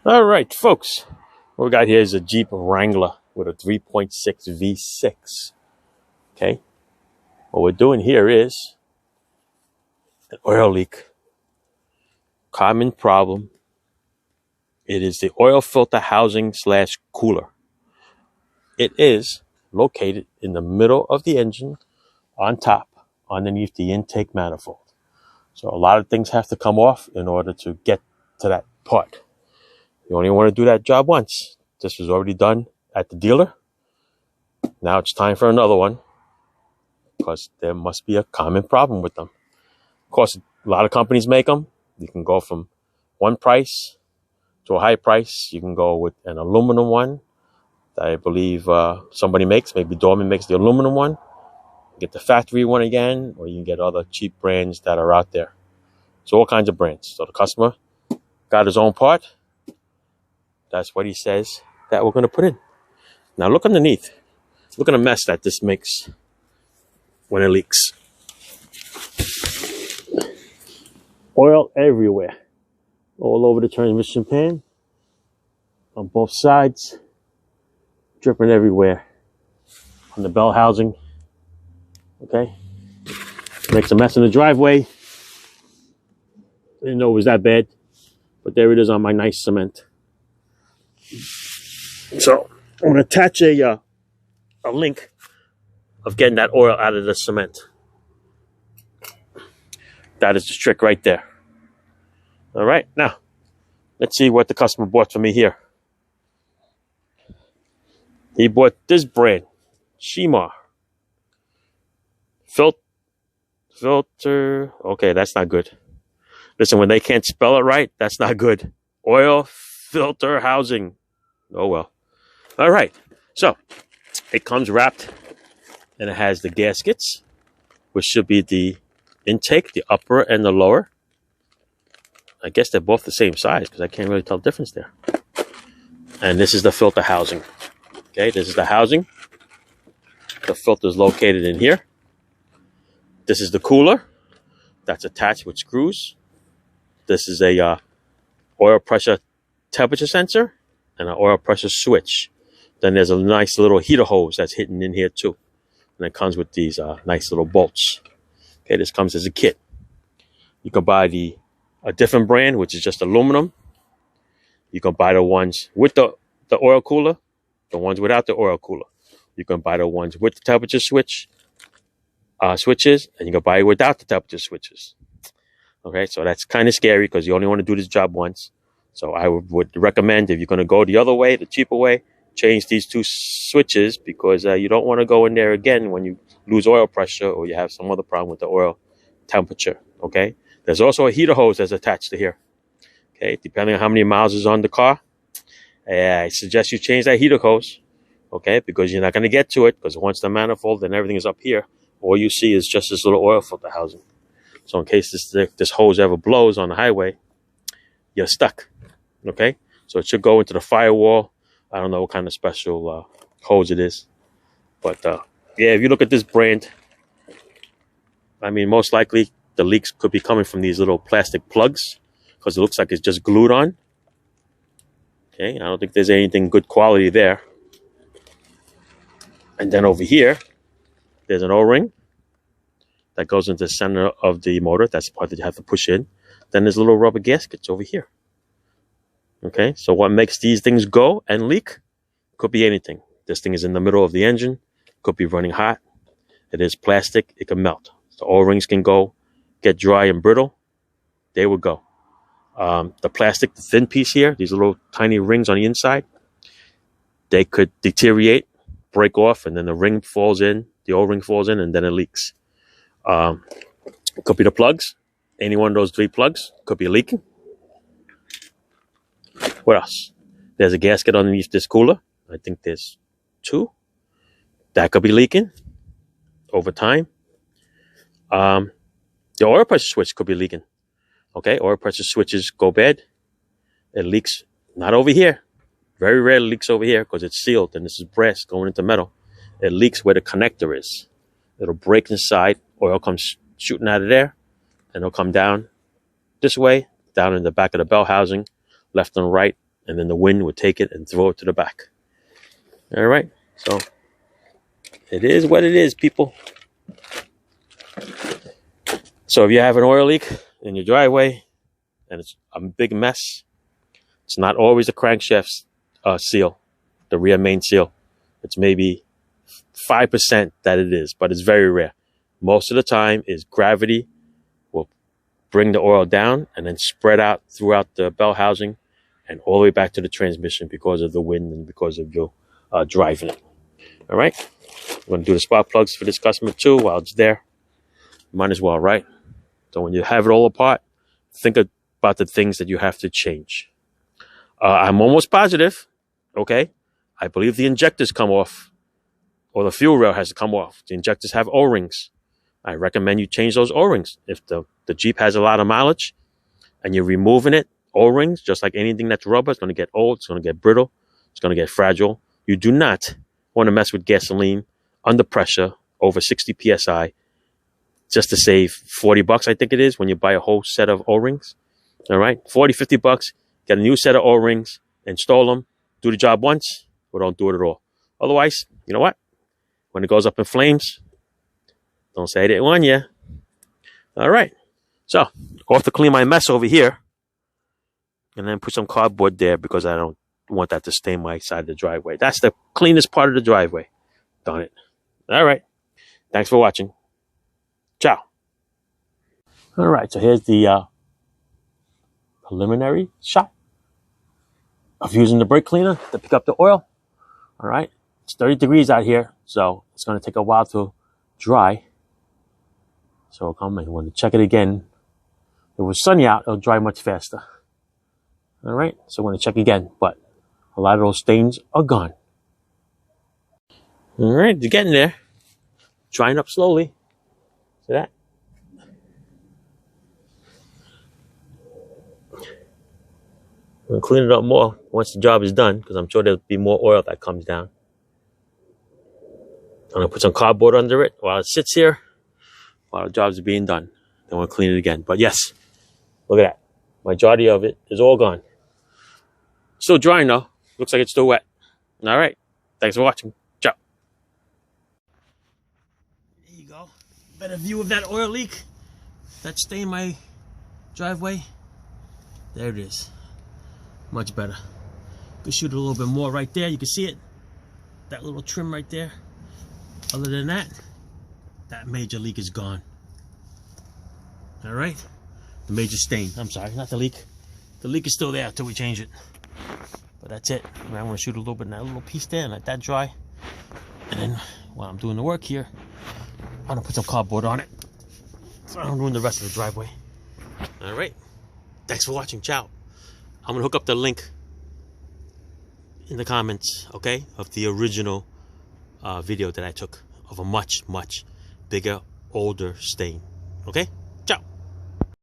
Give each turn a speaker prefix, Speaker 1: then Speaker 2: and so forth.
Speaker 1: All right, folks. What we got here is a Jeep Wrangler with a 3.6 V6. Okay. What we're doing here is an oil leak. Common problem. It is the oil filter housing / cooler. It is located in the middle of the engine on top, underneath the intake manifold. So a lot of things have to come off in order to get to that part. You only want to do that job once. This was already done at the dealer. Now it's time for another one because there must be a common problem with them. Of course, a lot of companies make them. You can go from one price to a high price. You can go with an aluminum one that I believe somebody makes. Maybe Dorman makes the aluminum one. Get the factory one again, or you can get other cheap brands that are out there. So all kinds of brands. So the customer got his own part. That's what he says that we're going to put in. Now look underneath. Look at the mess that this makes when it leaks. Oil everywhere. All over the transmission pan. On both sides. Dripping everywhere. On the bell housing. Okay. Makes a mess in the driveway. Didn't know it was that bad. But there it is on my nice cement. So I'm going to attach a link of getting that oil out of the cement. That is the trick right there. All right. Now, let's see what the customer bought for me here. He bought this brand, Shimar. Filter. Okay, that's not good. Listen, when they can't spell it right, that's not good. Oil filter housing. Oh, well. All right. So it comes wrapped and it has the gaskets, which should be the intake, the upper and the lower. I guess they're both the same size because I can't really tell the difference there. And this is the filter housing. Okay, this is the housing. The filter is located in here. This is the cooler that's attached with screws. This is a oil pressure temperature sensor and an oil pressure switch. Then there's a nice little heater hose that's hidden in here too. And it comes with these nice little bolts. Okay, this comes as a kit. You can buy a different brand, which is just aluminum. You can buy the ones with the oil cooler, the ones without the oil cooler. You can buy the ones with the temperature switches, and you can buy it without the temperature switches. Okay, so that's kind of scary because you only want to do this job once. So I would recommend, if you're going to go the other way, the cheaper way, change these two switches because you don't want to go in there again when you lose oil pressure or you have some other problem with the oil temperature. Okay, there's also a heater hose that's attached to here. Okay, depending on how many miles is on the car, I suggest you change that heater hose. Okay, because you're not going to get to it because once the manifold and everything is up here, all you see is just this little oil filter housing. So in case this hose ever blows on the highway, you're stuck. Okay, so it should go into the firewall. I don't know what kind of special hose it is, but yeah, if you look at this brand, I mean, most likely the leaks could be coming from these little plastic plugs because it looks like it's just glued on. Okay, I don't think there's anything good quality there. And then over here, there's an O-ring that goes into the center of the motor. That's the part that you have to push in. Then there's little rubber gaskets over here. Okay, so what makes these things go and leak? Could be anything. This thing is in the middle of the engine. Could be running hot. It is plastic. It can melt. The O-rings can go, get dry and brittle. They will go. The plastic, the thin piece here, these little tiny rings on the inside, they could deteriorate, break off, and then the ring falls in, the O-ring falls in, and then it leaks. It could be the plugs. Any one of those three plugs could be leaking. What else? There's a gasket underneath this cooler. I think there's two. That could be leaking over time. The oil pressure switch could be leaking. Okay, oil pressure switches go bad. It leaks not over here. Very rarely leaks over here because it's sealed and this is brass going into metal. It leaks where the connector is. It'll break inside. Oil comes shooting out of there and it'll come down this way, down in the back of the bell housing, left and right, and then the wind would take it and throw it to the back. All right, so it is what it is, people. So if you have an oil leak in your driveway and it's a big mess, it's not always the crankshaft seal, the rear main seal. It's maybe 5% that it is, but it's very rare. Most of the time is gravity will bring the oil down and then spread out throughout the bell housing and all the way back to the transmission because of the wind and because of your driving it. All right, I'm going to do the spark plugs for this customer too while it's there. Might as well, right? So when you have it all apart, think about the things that you have to change. I'm almost positive, okay? I believe the injectors come off, or the fuel rail has to come off. The injectors have O-rings. I recommend you change those O-rings. If the Jeep has a lot of mileage and you're removing it, O-rings, just like anything that's rubber, it's going to get old, it's going to get brittle, it's going to get fragile. You do not want to mess with gasoline under pressure over 60 PSI just to save $40, I think it is, when you buy a whole set of O-rings. All right, 40, 50 bucks, get a new set of O-rings, install them, do the job once, or don't do it at all. Otherwise, you know what? When it goes up in flames, don't say I didn't warn you. All right, so off to clean my mess over here, and then put some cardboard there because I don't want that to stain my side of the driveway. That's the cleanest part of the driveway. Darn it. All right, thanks for watching. Ciao. All right, so here's the preliminary shot of using the brake cleaner to pick up the oil. All right, it's 30 degrees out here, so it's going to take a while to dry. So I'll come and want to check it again. If it was sunny out, it'll dry much faster. All right, so I'm going to check again, but a lot of those stains are gone. All right, you're getting there. Drying up slowly. See that? I'm going to clean it up more once the job is done because I'm sure there'll be more oil that comes down. I'm going to put some cardboard under it while it sits here, while the job is being done. Then we'll clean it again. But yes, look at that. Majority of it is all gone. Still drying though. Looks like it's still wet. All right. Thanks for watching. Ciao. There you go. Better view of that oil leak that stained my driveway. There it is. Much better. Could shoot a little bit more right there. You can see it. That little trim right there. Other than that, that major leak is gone. All right. The major stain. I'm sorry, not the leak. The leak is still there until we change it. But that's it. I'm going to shoot a little bit in that little piece there and let that dry. And then while I'm doing the work here, I'm going to put some cardboard on it. So I'm doing the rest of the driveway. All right. Thanks for watching. Ciao. I'm going to hook up the link in the comments, okay, of the original video that I took of a much, much bigger, older stain. Okay?